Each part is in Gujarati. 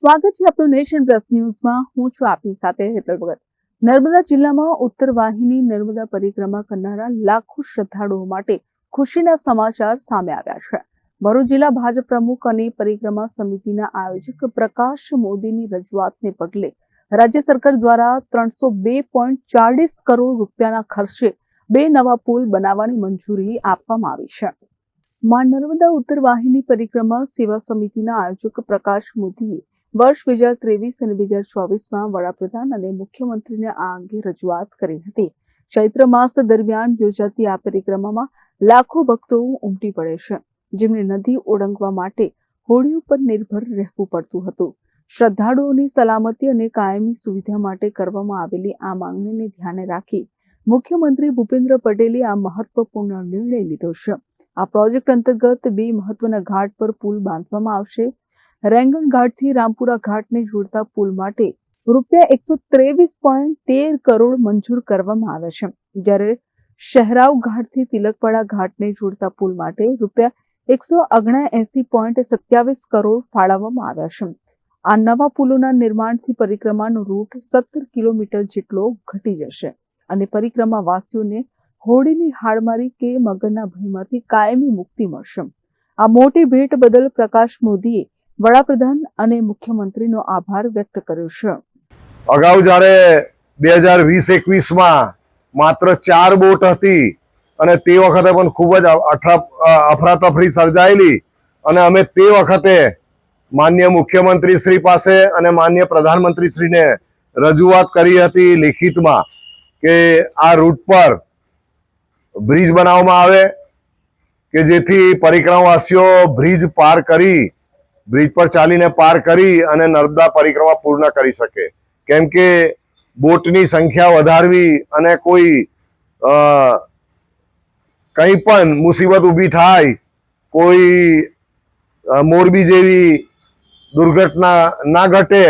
સ્વાગત છે આપનું નેશન પ્લસ ન્યૂઝમાં। હું છું આપની સાથે હેતલ ભગત। નર્મદા જિલ્લામાં ઉત્તર વાહિની નર્મદા પરિક્રમા કરનારા લાખો શ્રદ્ધાળુઓ માટે ખુશીના સમાચાર સામે આવ્યા છે। ભરૂચ જિલ્લા ભાજપ પ્રમુખ અને પરિક્રમા સમિતિના આયોજક પ્રકાશ મોદીની રજૂઆતને પગલે રાજ્ય સરકાર દ્વારા 302.40 કરોડ રૂપિયાના ખર્ચે 2 નવા પુલ બનાવવાની મંજૂરી આપવામાં આવી છે। માં નર્મદા ઉત્તર વાહિની પરિક્રમા સેવા સમિતિના આયોજક પ્રકાશ મોદીએ વર્ષ 2023 અને 2024માં વડાપ્રધાન અને મુખ્યમંત્રીને આ અંગે રજૂઆત કરી હતી। ચૈત્ર માસ દરમિયાન યોજાતી આ પરિક્રમામાં લાખો ભક્તો ઉમટી પડે છે, જેમને નદી ઓળંગવા માટે હોડીઓ પર નિર્ભર રહેવું પડતું હતું। શ્રદ્ધાળુઓની સલામતી અને કાયમી સુવિધા માટે કરવામાં આવેલી આ માંગણીને ધ્યાને રાખી મુખ્યમંત્રી ભૂપેન્દ્ર પટેલે આ મહત્વપૂર્ણ નિર્ણય લીધો છે। આ પ્રોજેક્ટ અંતર્ગત 2 મહત્વના ઘાટ પર પુલ બાંધવામાં આવશે। રેંગણ ઘાટથી રામપુરા ઘાટને જોડતા પુલ માટે રૂપિયા 123.13 કરોડ મંજૂર કરવામાં આવ્યા છે, જ્યારે શહેરાવ ઘાટથી તિલકવાડા ઘાટને જોડતા પુલ માટે રૂપિયા 179.27 કરોડ ફાળવવામાં આવ્યા છે। આ નવા પુલોના નિર્માણથી પરિક્રમાનો રૂટ 17 કિલોમીટર જેટલો ઘટી જશે અને પરિક્રમાવાસીઓને હોડીની હાડમારી કે મગરના ભયમાંથી કાયમી મુક્તિ મળશે। આ મોટી ભેટ બદલ પ્રકાશ મોદીએ વડાપ્રધાન અને મુખ્યમંત્રીનો આભાર વ્યક્ત કર્યો છે। અગાઉ જ્યારે 2020-21માં માત્ર 4 બોટ હતી અને તે વખતે પણ ખૂબ જ અફરાતફરી સર્જાયેલી અને અમે તે વખતે માનનીય મુખ્યમંત્રી શ્રી પાસે અને માનનીય પ્રધાનમંત્રી શ્રીને રજૂઆત કરી હતી લેખિતમાં કે આ રૂટ પર બ્રિજ બનાવવામાં આવે કે જેથી પરિક્રમાવાસીઓ બ્રિજ પાર કરી બ્રિજ પર ચાલીને પાર કરી અને નર્મદા પરિક્રમા પૂર્ણ કરી શકે। કેમ કે બોટની સંખ્યા વધારવી અને કોઈ કંઈ પણ મુસીબત ઊભી થાય, કોઈ મોરબી જેવી દુર્ઘટના ના ઘટે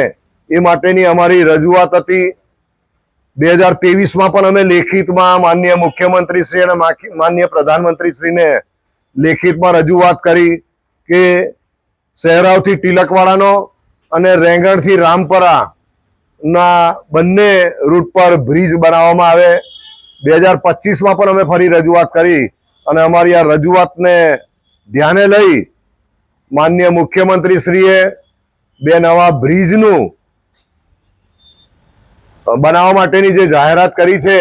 એ માટેની અમારી રજૂઆત હતી। 2023માં પણ અમે લેખિતમાં માનનીય મુખ્યમંત્રી શ્રી અને માનનીય પ્રધાનમંત્રી શ્રીને લેખિતમાં રજૂઆત કરી કે શહેરાવથી તિલકવાડાનો અને રેંગણથી રામપરાના બંને રૂટ પર બ્રિજ બનાવવામાં આવે। 2025માં પણ અમે ફરી રજૂઆત કરી અને અમારી આ રજૂઆતને ધ્યાને લઈ માનનીય મુખ્યમંત્રી શ્રીએ 2 નવા બ્રિજનું બનાવવા માટેની જે જાહેરાત કરી છે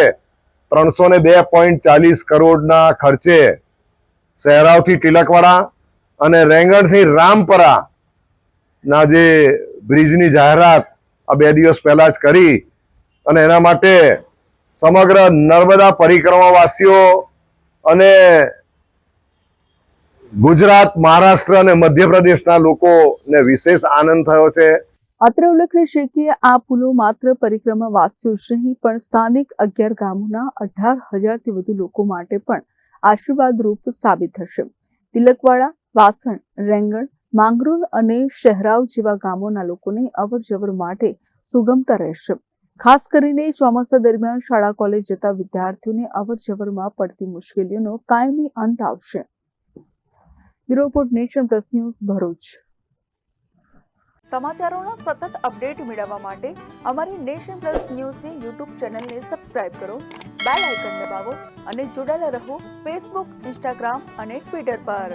302.40 કરોડના ખર્ચે શહેરાવથી તિલકવાડા અને રેંગણથી રામપરા ના જે બ્રિજની જાહેરાત આ 2 દિવસ પહેલા જ કરી અને એના માટે સમગ્ર નર્મદા પરિક્રમાવાસીઓ અને ગુજરાત, મહારાષ્ટ્ર અને મધ્યપ્રદેશના લોકોને વિશેષ આનંદ થયો છે। અત્રે ઉલ્લેખનીય છે કે આ પુલો માત્ર પરિક્રમાવાસીઓ જ નહીં પણ સ્થાનિક 11 ગામોના 18,000થી વધુ લોકો માટે પણ આશીર્વાદરૂપ સાબિત થશે। તિલકવાડા, વાસણ, રેંગણ, માંગરોળ અને શહેરાવ જેવા ગામોના લોકોને અવરજવર માટે સુગમતા રહેશે। ખાસ કરીને ચોમાસા દરમિયાન શાળા કોલેજ જતા વિદ્યાર્થીઓને અવરજવરમાં પડતી મુશ્કેલીઓનો કાયમી અંત આવશે। Bureau report, nation plus news, Bharuch. સમાચારોના સતત અપડેટ મેળવવા માટે અમારી નેશન પ્લસ ન્યૂઝની યુટ્યુબ ચેનલને સબસ્ક્રાઇબ કરો, બેલ આઇકન દબાવો અને જોડાયેલા રહો ફેસબુક, ઇન્સ્ટાગ્રામ અને ટ્વિટર પર।